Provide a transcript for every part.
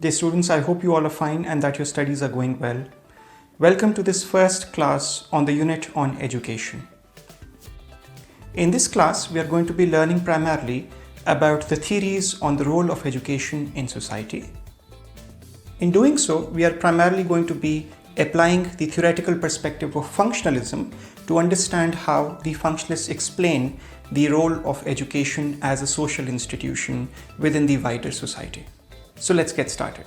Dear students, I hope you all are fine and that your studies are going well. Welcome to this first class on the unit on education. In this class, we are going to be learning primarily about the theories on the role of education in society. In doing so, we are primarily going to be applying the theoretical perspective of functionalism to understand how the functionalists explain the role of education as a social institution within the wider society. So let's get started.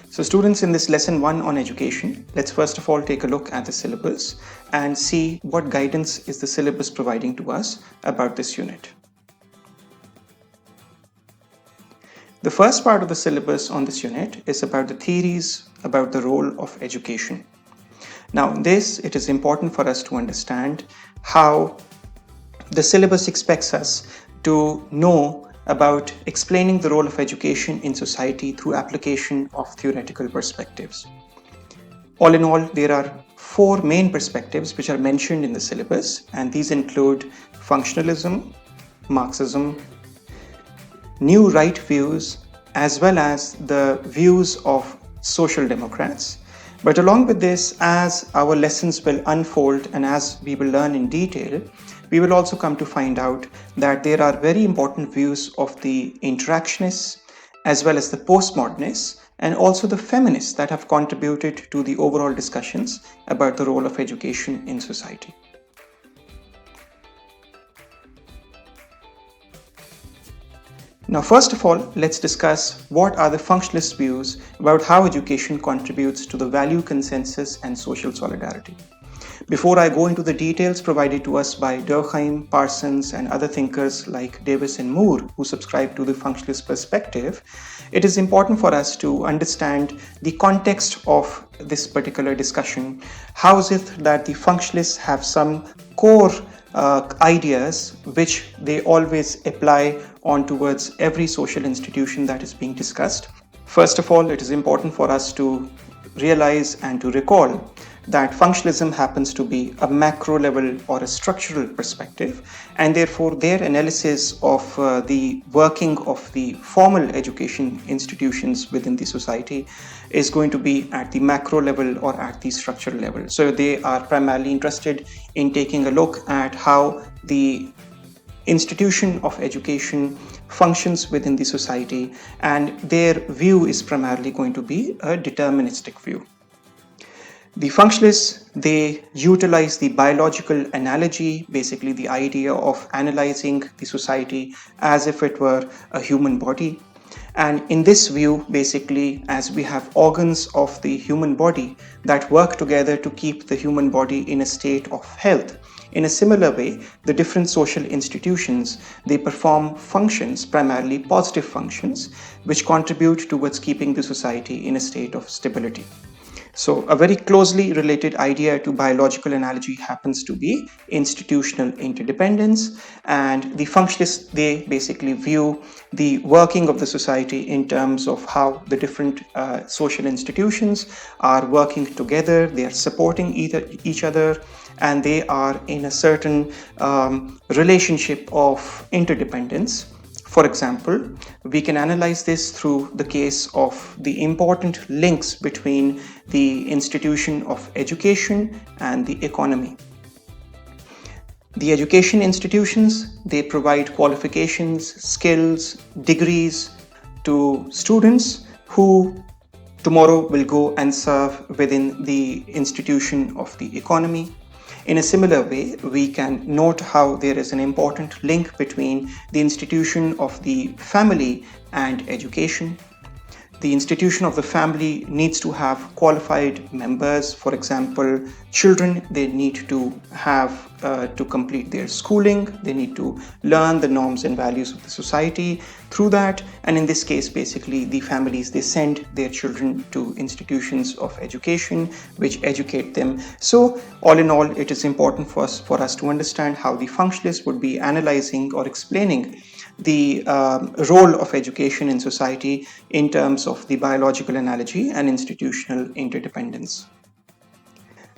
So students, in this lesson 1 on education, let's first of all take a look at the syllabus and see what guidance is the syllabus providing to us about this unit. The first part of the syllabus on this unit is about the theories about the role of education. Now, in this, it is important for us to understand how the syllabus expects us to know about explaining the role of education in society through application of theoretical perspectives. All in all, there are 4 main perspectives which are mentioned in the syllabus, and these include functionalism, Marxism, new right views, as well as the views of social democrats. But along with this, as our lessons will unfold and as we will learn in detail, we will also come to find out that there are very important views of the interactionists as well as the postmodernists and also the feminists that have contributed to the overall discussions about the role of education in society. Now, first of all, let's discuss what are the functionalist views about how education contributes to the value consensus and social solidarity. Before I go into the details provided to us by Durkheim, Parsons, and other thinkers like Davis and Moore, who subscribe to the functionalist perspective, it is important for us to understand the context of this particular discussion. How is it that the functionalists have some core ideas which they always apply on towards every social institution that is being discussed? First of all, it is important for us to realize and to recall that functionalism happens to be a macro level or a structural perspective, and therefore their analysis of the working of the formal education institutions within the society is going to be at the macro level or at the structural level. So they are primarily interested in taking a look at how the institution of education functions within the society, and their view is primarily going to be a deterministic view. The functionalists, they utilize the biological analogy, basically the idea of analyzing the society as if it were a human body. And in this view, basically, as we have organs of the human body that work together to keep the human body in a state of health, in a similar way, the different social institutions, they perform functions, primarily positive functions, which contribute towards keeping the society in a state of stability. So a very closely related idea to biological analogy happens to be institutional interdependence, and the functionalists, they basically view the working of the society in terms of how the different social institutions are working together, they are supporting each other, and they are in a certain relationship of interdependence. For example, we can analyze this through the case of the important links between the institution of education and the economy. The education institutions, they provide qualifications, skills, degrees to students who tomorrow will go and serve within the institution of the economy. In a similar way, we can note how there is an important link between the institution of the family and education. The institution of the family needs to have qualified members. For example, children, they need to have to complete their schooling. They need to learn the norms and values of the society through that. And in this case, basically, the families, they send their children to institutions of education, which educate them. So all in all, it is important for us to understand how the functionalists would be analyzing or explaining the role of education in society in terms of the biological analogy and institutional interdependence.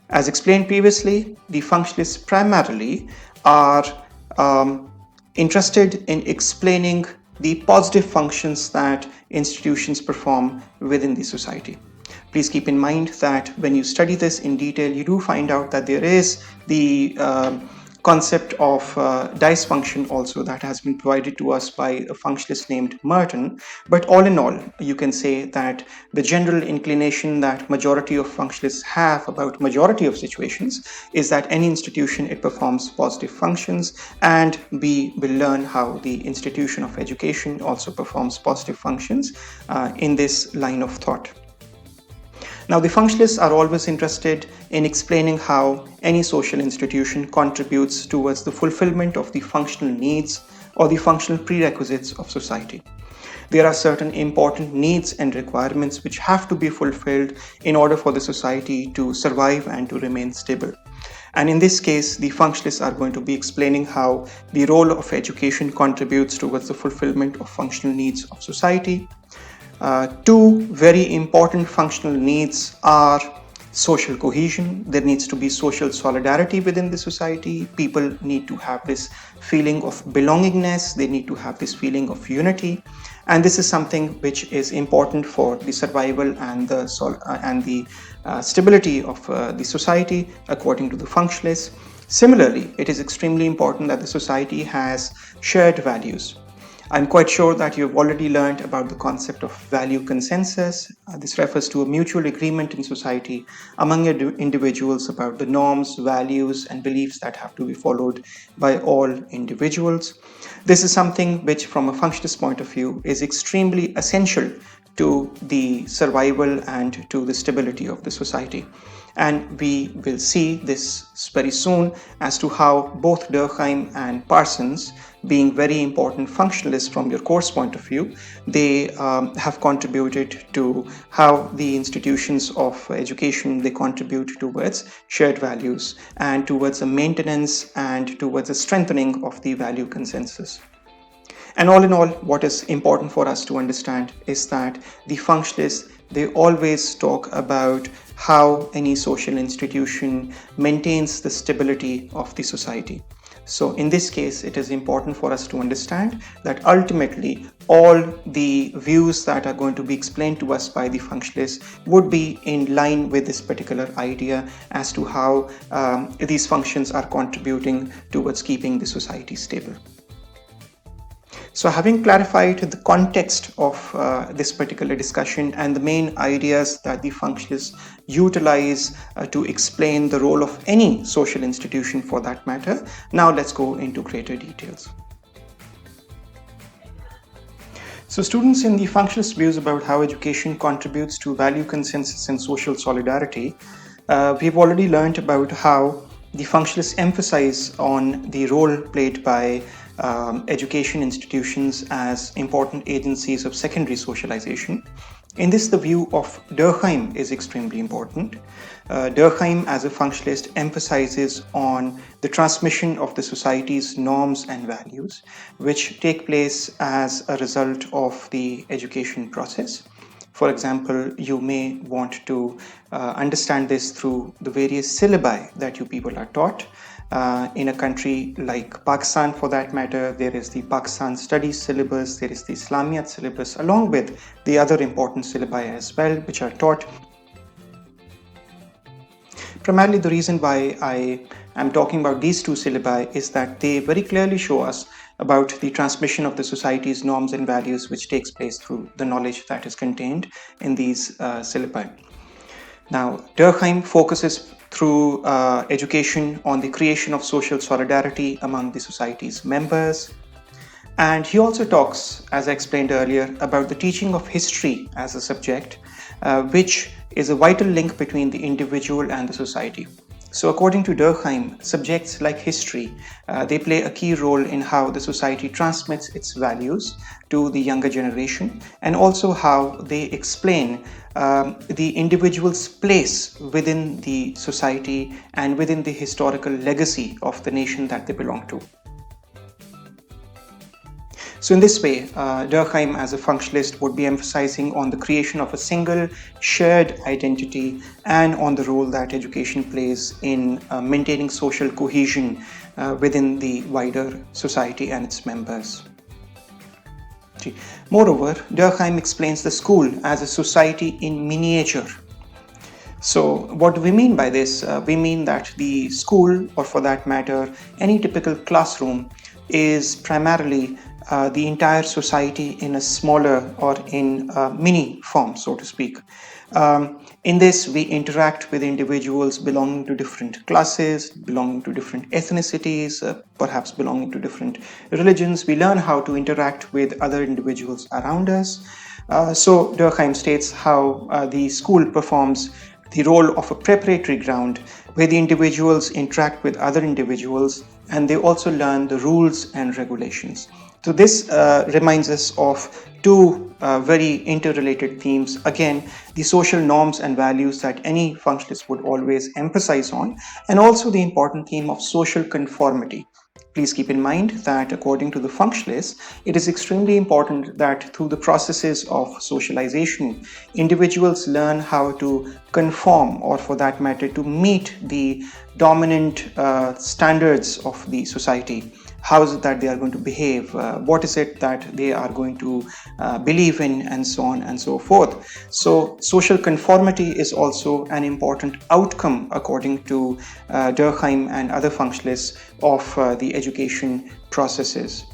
As explained previously, the functionalists primarily are interested in explaining the positive functions that institutions perform within the society. Please keep in mind that when you study this in detail, you do find out that there is the concept of dice function also that has been provided to us by a functionalist named Merton. But all in all, you can say that the general inclination that majority of functionalists have about majority of situations is that any institution, it performs positive functions, and we will learn how the institution of education also performs positive functions in this line of thought. Now, the functionalists are always interested in explaining how any social institution contributes towards the fulfillment of the functional needs or the functional prerequisites of society. There are certain important needs and requirements which have to be fulfilled in order for the society to survive and to remain stable. And in this case, the functionalists are going to be explaining how the role of education contributes towards the fulfillment of functional needs of society. Two very important functional needs are social cohesion. There needs to be social solidarity within the society. People need to have this feeling of belongingness. They need to have this feeling of unity. And this is something which is important for the survival and the stability of the society, according to the functionalists. Similarly, it is extremely important that the society has shared values. I'm quite sure that you've already learned about the concept of value consensus. This refers to a mutual agreement in society among individuals about the norms, values, and beliefs that have to be followed by all individuals. This is something which, from a functionalist point of view, is extremely essential to the survival and to the stability of the society. And we will see this very soon as to how both Durkheim and Parsons, being very important functionalists from your course point of view, they have contributed to how the institutions of education, they contribute towards shared values and towards the maintenance and towards the strengthening of the value consensus. And all in all, what is important for us to understand is that the functionalists, they always talk about how any social institution maintains the stability of the society. So in this case, it is important for us to understand that ultimately all the views that are going to be explained to us by the functionalists would be in line with this particular idea as to how these functions are contributing towards keeping the society stable. So having clarified the context of this particular discussion and the main ideas that the functionalists utilize to explain the role of any social institution for that matter, now let's go into greater details. So students, in the functionalist views about how education contributes to value consensus and social solidarity, we've already learned about how the functionalists emphasize on the role played by education institutions as important agencies of secondary socialization. In this, the view of Durkheim is extremely important. Durkheim, as a functionalist, emphasizes on the transmission of the society's norms and values, which take place as a result of the education process. For example, you may want to understand this through the various syllabi that you people are taught. In a country like Pakistan, for that matter, there is the Pakistan Studies syllabus, there is the Islamiyat syllabus, along with the other important syllabi as well, which are taught. Primarily, the reason why I am talking about these two syllabi is that they very clearly show us about the transmission of the society's norms and values, which takes place through the knowledge that is contained in these syllabi. Now, Durkheim focuses through education on the creation of social solidarity among the society's members. And he also talks, as I explained earlier, about the teaching of history as a subject, which is a vital link between the individual and the society. So according to Durkheim, subjects like history, they play a key role in how the society transmits its values to the younger generation, and also how they explain the individual's place within the society and within the historical legacy of the nation that they belong to. So in this way, Durkheim, as a functionalist, would be emphasizing on the creation of a single shared identity and on the role that education plays in maintaining social cohesion within the wider society and its members. society. Moreover, Durkheim explains the school as a society in miniature. So what do we mean by this? We mean that the school, or for that matter, any typical classroom, is primarily the entire society in a smaller or in a mini form, so to speak. In this, we interact with individuals belonging to different classes, belonging to different ethnicities, perhaps belonging to different religions. We learn how to interact with other individuals around us. So Durkheim states how the school performs the role of a preparatory ground where the individuals interact with other individuals and they also learn the rules and regulations. So this reminds us of two very interrelated themes. Again, the social norms and values that any functionalist would always emphasize on, and also the important theme of social conformity. Please keep in mind that according to the functionalists, it is extremely important that through the processes of socialization, individuals learn how to conform, or for that matter, to meet the dominant standards of the society. How is it that they are going to behave? What is it that they are going to believe in, and so on and so forth. So social conformity is also an important outcome, according to Durkheim and other functionalists, of the education processes.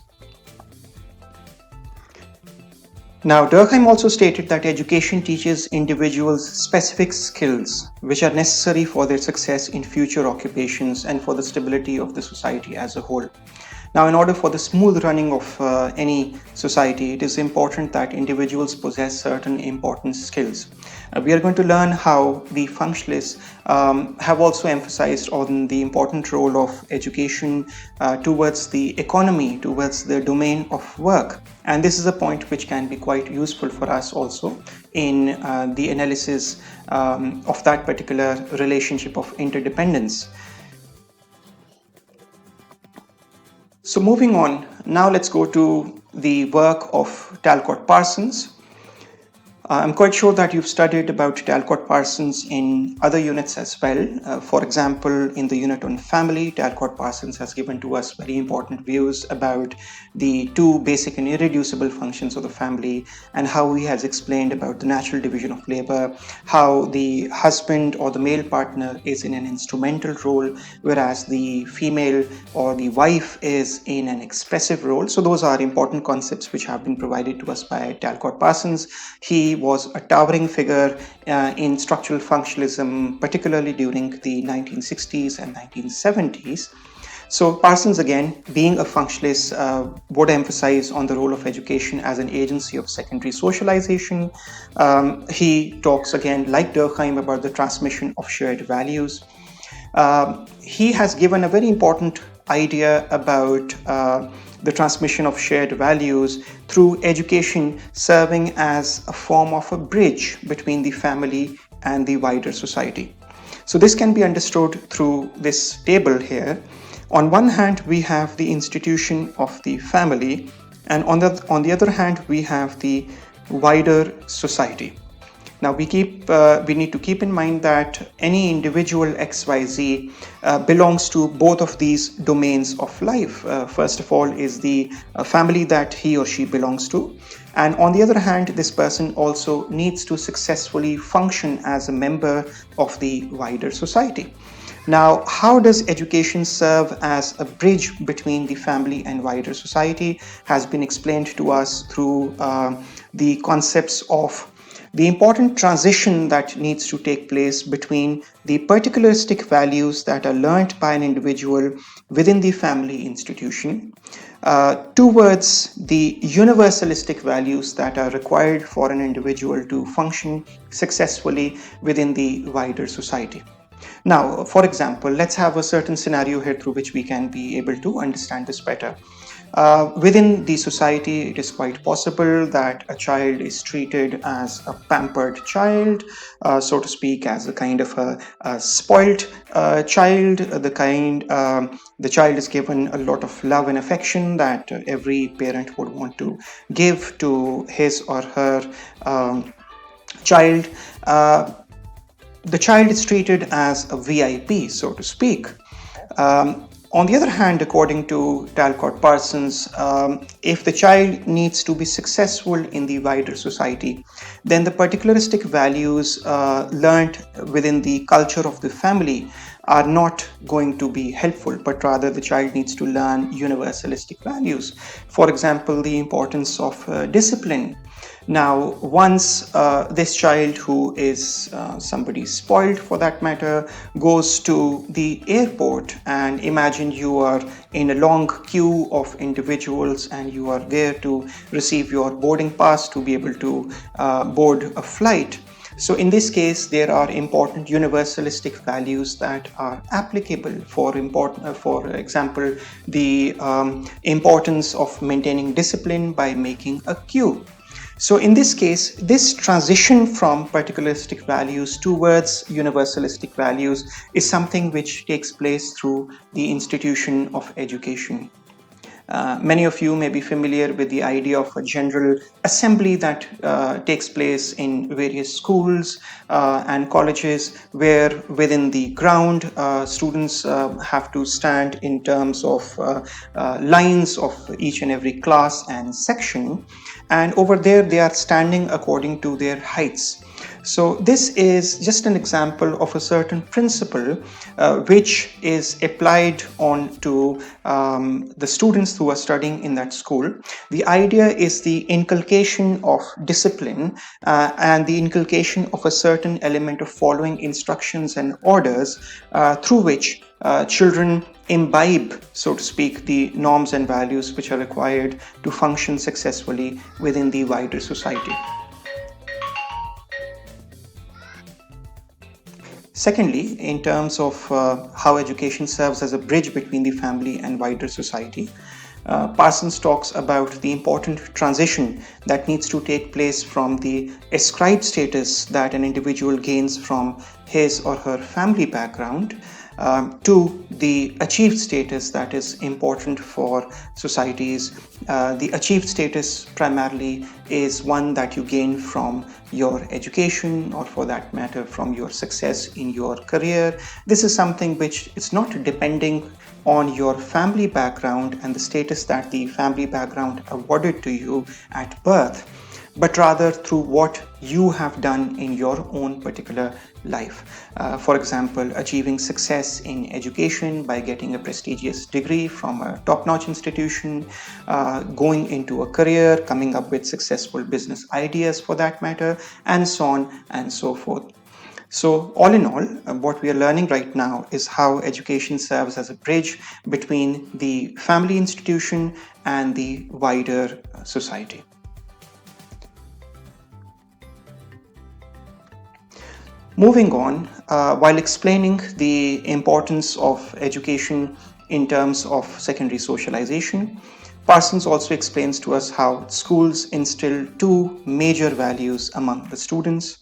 Now, Durkheim also stated that education teaches individuals specific skills which are necessary for their success in future occupations and for the stability of the society as a whole. Now, in order for the smooth running of any society, it is important that individuals possess certain important skills. We are going to learn how the functionalists have also emphasized on the important role of education towards the economy, towards the domain of work. And this is a point which can be quite useful for us also in the analysis of that particular relationship of interdependence. So moving on, now let's go to the work of Talcott Parsons. I'm quite sure that you've studied about Talcott Parsons in other units as well. For example, in the unit on family, Talcott Parsons has given to us very important views about the two basic and irreducible functions of the family, and how he has explained about the natural division of labor, how the husband or the male partner is in an instrumental role, whereas the female or the wife is in an expressive role. So those are important concepts which have been provided to us by Talcott Parsons. He was a towering figure in structural functionalism, particularly during the 1960s and 1970s. So Parsons, again, being a functionalist, would emphasize on the role of education as an agency of secondary socialization. He talks again, like Durkheim, about the transmission of shared values. He has given a very important idea about the transmission of shared values through education serving as a form of a bridge between the family and the wider society. So this can be understood through this table here. On one hand, we have the institution of the family, and on the other hand, we have the wider society. Now we need to keep in mind that any individual XYZ belongs to both of these domains of life. First of all is the family that he or she belongs to, and on the other hand, this person also needs to successfully function as a member of the wider society. Now, how does education serve as a bridge between the family and wider society has been explained to us through the concepts of the important transition that needs to take place between the particularistic values that are learnt by an individual within the family institution towards the universalistic values that are required for an individual to function successfully within the wider society. Now, for example, let's have a certain scenario here through which we can be able to understand this better. Within the society, it is quite possible that a child is treated as a pampered child, so to speak, as a kind of a spoilt child, the child is given a lot of love and affection that every parent would want to give to his or her child. The child is treated as a VIP, so to speak. On the other hand, according to Talcott Parsons, if the child needs to be successful in the wider society, then the particularistic values learned within the culture of the family are not going to be helpful, but rather the child needs to learn universalistic values. For example, the importance of discipline. Now, once this child, who is somebody spoiled for that matter, goes to the airport, and imagine you are in a long queue of individuals and you are there to receive your boarding pass to be able to board a flight. So in this case, there are important universalistic values that are applicable. For example, the importance of maintaining discipline by making a queue. So in this case, this transition from particularistic values towards universalistic values is something which takes place through the institution of education. Many of you may be familiar with the idea of a general assembly that takes place in various schools and colleges, where within the ground students have to stand in terms of lines of each and every class and section, and over there they are standing according to their heights. So this is just an example of a certain principle which is applied on to the students who are studying in that school. The idea is the inculcation of discipline and the inculcation of a certain element of following instructions and orders through which children imbibe, so to speak, the norms and values which are required to function successfully within the wider society. Secondly, in terms of how education serves as a bridge between the family and wider society, Parsons talks about the important transition that needs to take place from the ascribed status that an individual gains from his or her family background to the achieved status that is important for societies. The achieved status primarily is one that you gain from your education, or for that matter from your success in your career. This is something which is not depending on your family background and the status that the family background awarded to you at birth, but rather through what you have done in your own particular life. For example, achieving success in education by getting a prestigious degree from a top-notch institution, going into a career, coming up with successful business ideas for that matter, and so on and so forth. So all in all, what we are learning right now is how education serves as a bridge between the family institution and the wider society. Moving on, while explaining the importance of education in terms of secondary socialization, Parsons also explains to us how schools instill two major values among the students.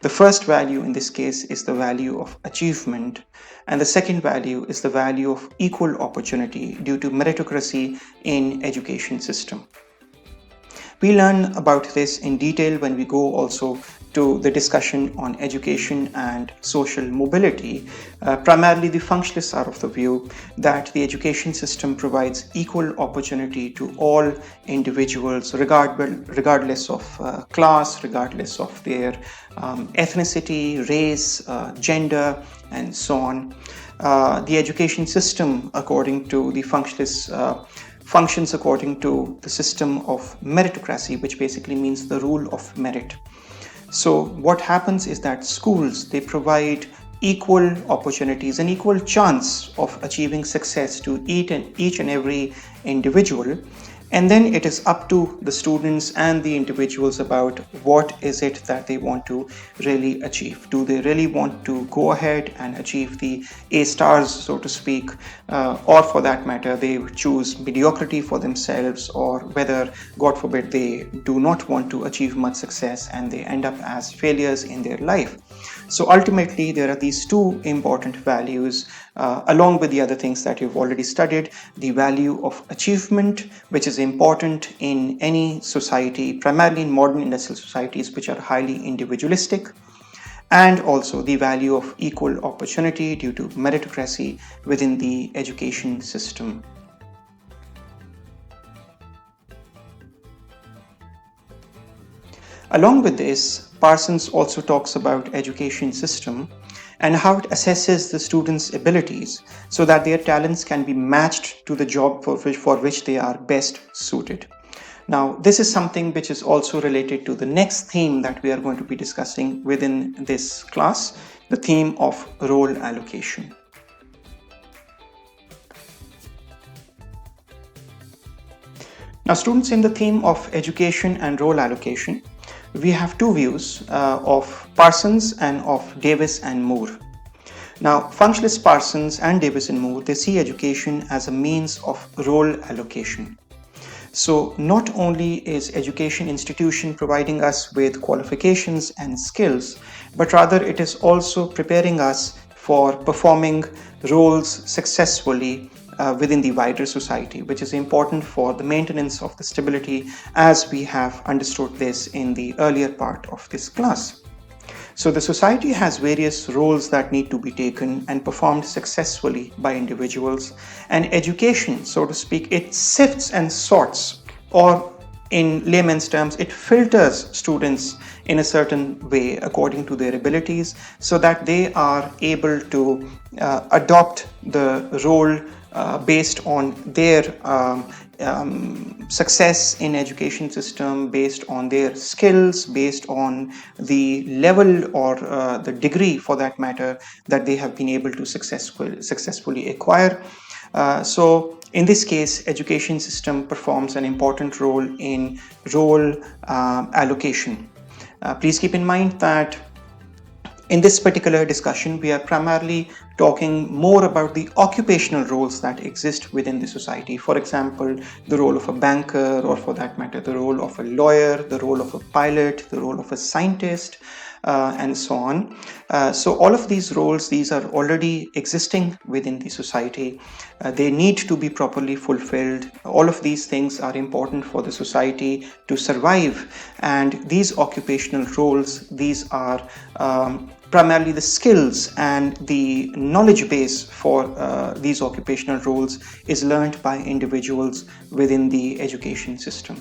The first value in this case is the value of achievement, and the second value is the value of equal opportunity due to meritocracy in education system. We learn about this in detail when we go also to the discussion on education and social mobility. Primarily, the functionalists are of the view that the education system provides equal opportunity to all individuals, regardless of class, regardless of their ethnicity, race, gender, and so on. The education system, according to the functionalists, functions according to the system of meritocracy, which basically means the rule of merit. So what happens is that schools, they provide equal opportunities, an equal chance of achieving success to each and every individual. And then it is up to the students and the individuals about what is it that they want to really achieve. Do they really want to go ahead and achieve the A stars, so to speak, or for that matter, they choose mediocrity for themselves, or whether, God forbid, they do not want to achieve much success and they end up as failures in their life. So ultimately, there are these two important values, along with the other things that you've already studied: the value of achievement, which is important in any society, primarily in modern industrial societies, which are highly individualistic, and also the value of equal opportunity due to meritocracy within the education system. Along with this, Parsons also talks about education system and how it assesses the students' abilities so that their talents can be matched to the job for which they are best suited. Now, this is something which is also related to the next theme that we are going to be discussing within this class, the theme of role allocation. Now, students, in the theme of education and role allocation, we have two views of Parsons and of Davis and Moore. Now, functionalist Parsons and Davis and Moore, they see education as a means of role allocation. So not only is education institution providing us with qualifications and skills, but rather it is also preparing us for performing roles successfully within the wider society, which is important for the maintenance of the stability, as we have understood this in the earlier part of this class. So the society has various roles that need to be taken and performed successfully by individuals, and education, so to speak, it sifts and sorts, or in layman's terms, it filters students in a certain way according to their abilities so that they are able to adopt the role based on their success in education system, based on their skills, based on the level or the degree, for that matter, that they have been able to successfully acquire. So in this case, education system performs an important role in role allocation. Please keep in mind that in this particular discussion, we are primarily talking more about the occupational roles that exist within the society. For example, the role of a banker, or for that matter, the role of a lawyer, the role of a pilot, the role of a scientist, and so on. So all of these roles, these are already existing within the society. They need to be properly fulfilled. All of these things are important for the society to survive. And these occupational roles, these are primarily the skills, and the knowledge base for these occupational roles is learned by individuals within the education system.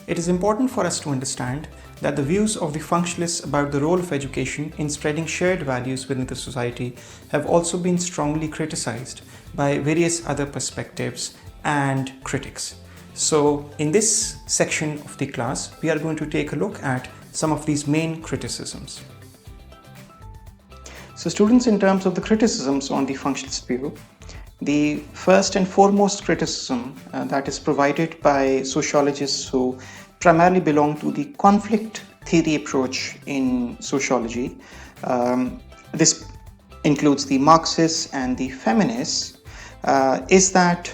It is important for us to understand that the views of the functionalists about the role of education in spreading shared values within the society have also been strongly criticized by various other perspectives and critics. So in this section of the class, we are going to take a look at some of these main criticisms. So students, in terms of the criticisms on the functionalist view, the first and foremost criticism that is provided by sociologists who primarily belong to the conflict theory approach in sociology. This includes the Marxists and the feminists, is that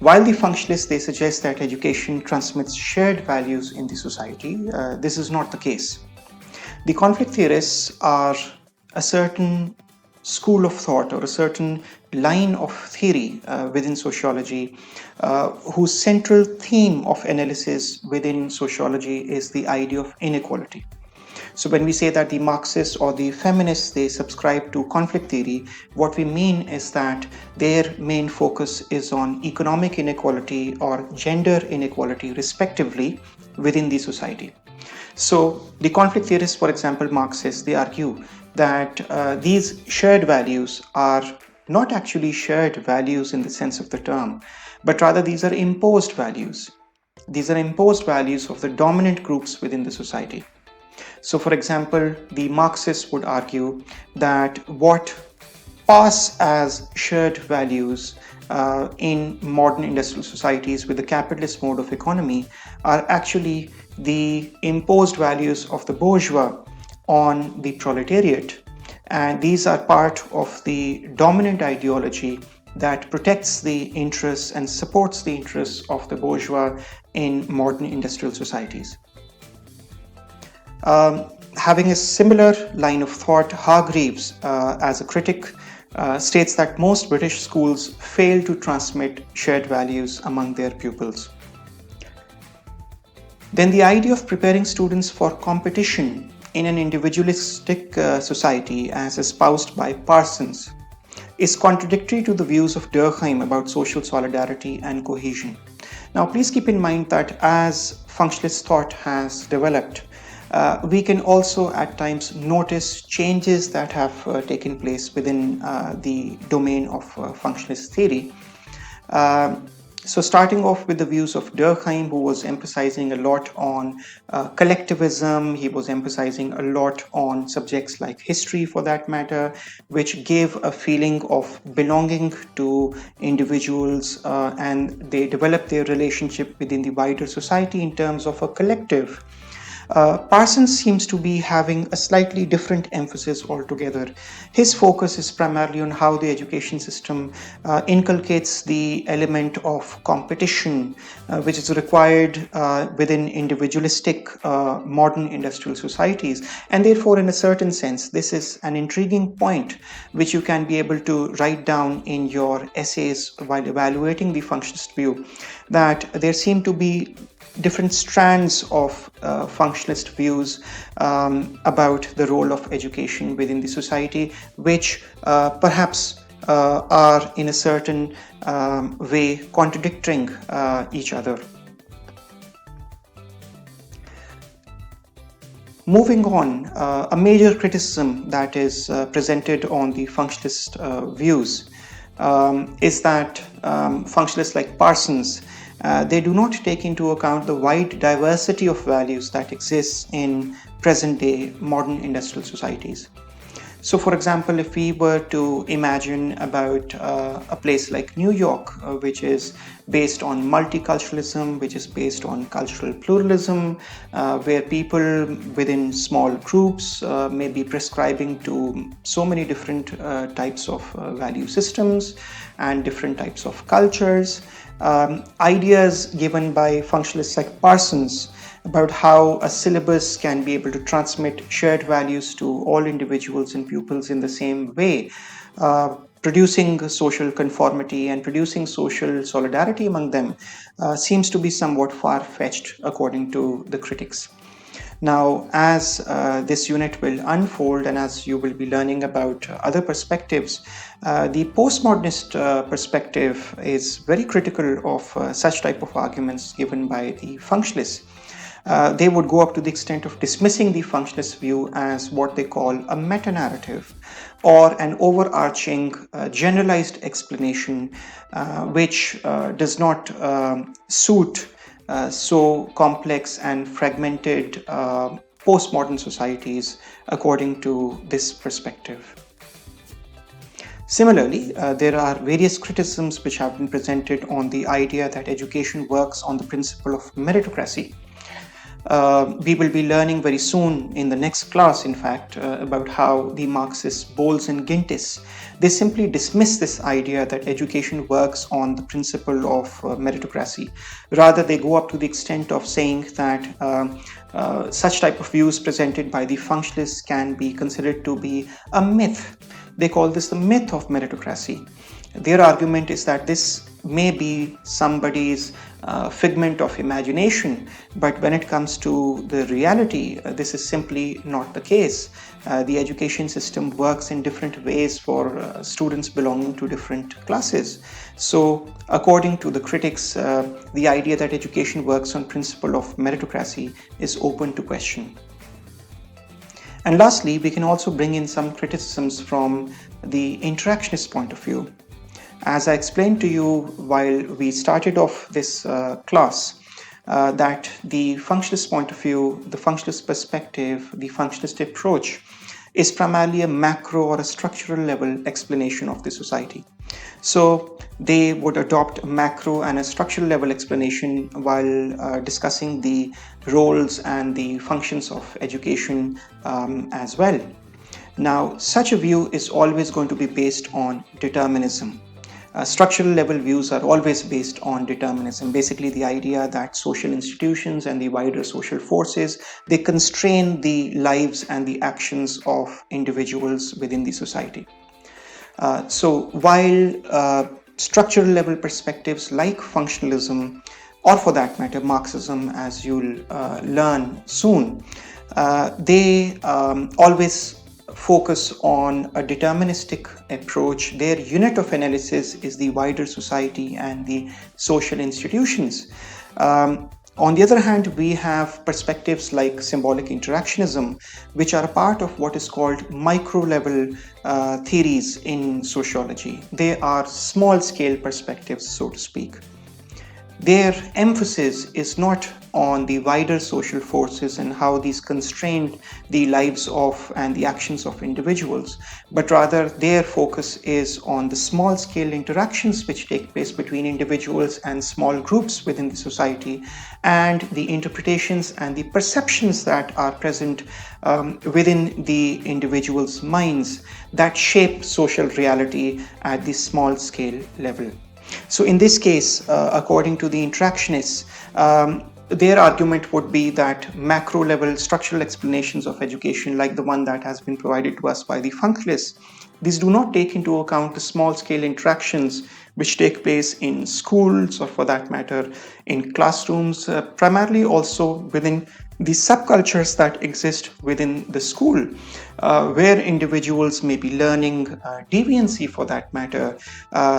while the functionalists, they suggest that education transmits shared values in the society, this is not the case. The conflict theorists are a certain school of thought or a certain line of theory within sociology whose central theme of analysis within sociology is the idea of inequality. So when we say that the Marxists or the feminists, they subscribe to conflict theory, what we mean is that their main focus is on economic inequality or gender inequality, respectively, within the society. So the conflict theorists, for example, Marxists, they argue that these shared values are not actually shared values in the sense of the term, but rather these are imposed values. These are imposed values of the dominant groups within the society. So, for example, the Marxists would argue that what pass as shared values in modern industrial societies with the capitalist mode of economy are actually the imposed values of the bourgeois on the proletariat. And these are part of the dominant ideology that protects the interests and supports the interests of the bourgeois in modern industrial societies. Having a similar line of thought, Hargreaves, as a critic, states that most British schools fail to transmit shared values among their pupils. then the idea of preparing students for competition in an individualistic society, as espoused by Parsons, is contradictory to the views of Durkheim about social solidarity and cohesion. Now, please keep in mind that as functionalist thought has developed, we can also at times notice changes that have taken place within the domain of functionalist theory. So starting off with the views of Durkheim, who was emphasizing a lot on collectivism, he was emphasizing a lot on subjects like history for that matter, which gave a feeling of belonging to individuals, and they developed their relationship within the wider society in terms of a collective. Parsons seems to be having a slightly different emphasis altogether. His focus is primarily on how the education system inculcates the element of competition, which is required within individualistic modern industrial societies. And therefore, in a certain sense, this is an intriguing point which you can be able to write down in your essays while evaluating the functionalist view, that there seem to be different strands of functionalist views about the role of education within the society, which perhaps are in a certain way contradicting each other. Moving on, a major criticism that is presented on the functionalist views is that functionalists like Parsons, they do not take into account the wide diversity of values that exists in present-day modern industrial societies. So, for example, if we were to imagine about a place like New York, which is based on multiculturalism, which is based on cultural pluralism, where people within small groups may be prescribing to so many different types of value systems and different types of cultures, ideas given by functionalists like Parsons about how a syllabus can be able to transmit shared values to all individuals and pupils in the same way, producing social conformity and producing social solidarity among them, seems to be somewhat far-fetched according to the critics. Now, as this unit will unfold and as you will be learning about other perspectives, the postmodernist perspective is very critical of such type of arguments given by the functionalists. They would go up to the extent of dismissing the functionalist view as what they call a meta-narrative, or an overarching generalized explanation which does not suit so complex and fragmented postmodern societies according to this perspective. Similarly, there are various criticisms which have been presented on the idea that education works on the principle of meritocracy. We will be learning very soon in the next class, in fact, about how the Marxists Bowles and Gintis, they simply dismiss this idea that education works on the principle of meritocracy. Rather, they go up to the extent of saying that such type of views presented by the functionalists can be considered to be a myth. They call this the myth of meritocracy. Their argument is that this may be somebody's figment of imagination, but when it comes to the reality, this is simply not the case. The education system works in different ways for students belonging to different classes. So, according to the critics, the idea that education works on principle of meritocracy is open to question. And lastly, we can also bring in some criticisms from the interactionist point of view. As I explained to you while we started off this class, that the functionalist point of view, the functionalist perspective, the functionalist approach is primarily a macro or a structural level explanation of the society. So they would adopt a macro and a structural level explanation while discussing the roles and the functions of education as well. Now, such a view is always going to be based on determinism. Structural level views are always based on determinism, basically the idea that social institutions and the wider social forces, they constrain the lives and the actions of individuals within the society. So while structural level perspectives like functionalism or for that matter, Marxism, as you'll learn soon, they always focus on a deterministic approach. Their unit of analysis is the wider society and the social institutions. On the other hand, we have perspectives like symbolic interactionism, which are a part of what is called micro-level theories in sociology. They are small-scale perspectives, so to speak. Their emphasis is not on the wider social forces and how these constrain the lives of and the actions of individuals, but rather their focus is on the small scale interactions which take place between individuals and small groups within the society, and the interpretations and the perceptions that are present within the individual's minds that shape social reality at the small scale level. So in this case, according to the interactionists, their argument would be that macro level structural explanations of education, like the one that has been provided to us by the functionalists, these do not take into account the small scale interactions which take place in schools, or for that matter in classrooms, primarily also within the subcultures that exist within the school, where individuals may be learning deviancy, for that matter.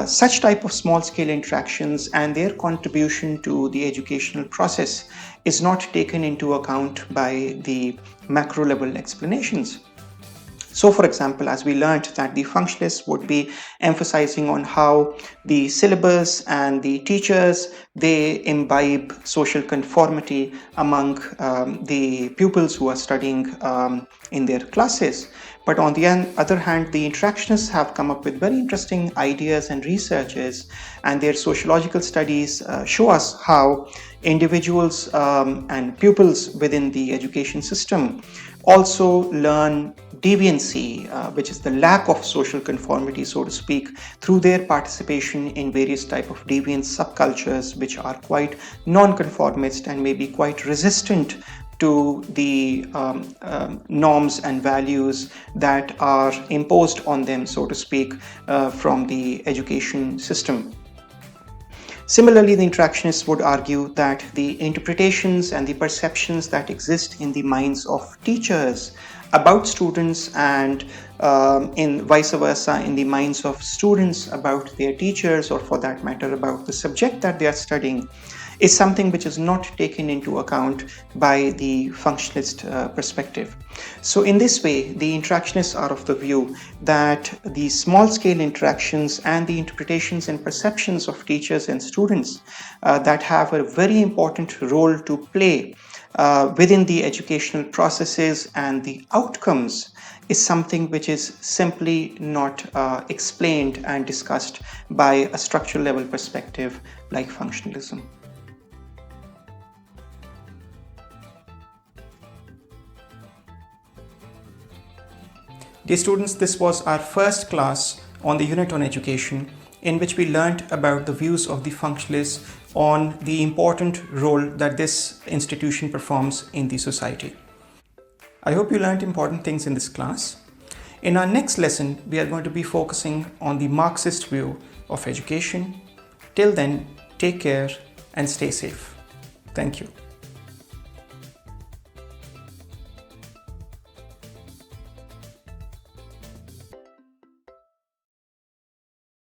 Such type of small scale interactions and their contribution to the educational process is not taken into account by the macro level explanations. So, for example, as we learned that the functionalists would be emphasizing on how the syllabus and the teachers, they imbibe social conformity among the pupils who are studying in their classes. But on the other hand, the interactionists have come up with very interesting ideas and researches, and their sociological studies show us how individuals and pupils within the education system also learn deviancy, which is the lack of social conformity, so to speak, through their participation in various type of deviant subcultures, which are quite non-conformist and may be quite resistant to the norms and values that are imposed on them, so to speak, from the education system. Similarly, the interactionists would argue that the interpretations and the perceptions that exist in the minds of teachers about students, and in vice versa in the minds of students about their teachers, or for that matter about the subject that they are studying, is something which is not taken into account by the functionalist perspective. So in this way, the interactionists are of the view that the small-scale interactions and the interpretations and perceptions of teachers and students that have a very important role to play within the educational processes and the outcomes is something which is simply not explained and discussed by a structural level perspective like functionalism. Dear students, this was our first class on the unit on education, in which we learnt about the views of the functionalists on the important role that this institution performs in the society. I hope you learnt important things in this class. In our next lesson, we are going to be focusing on the Marxist view of education. Till then, take care and stay safe. Thank you.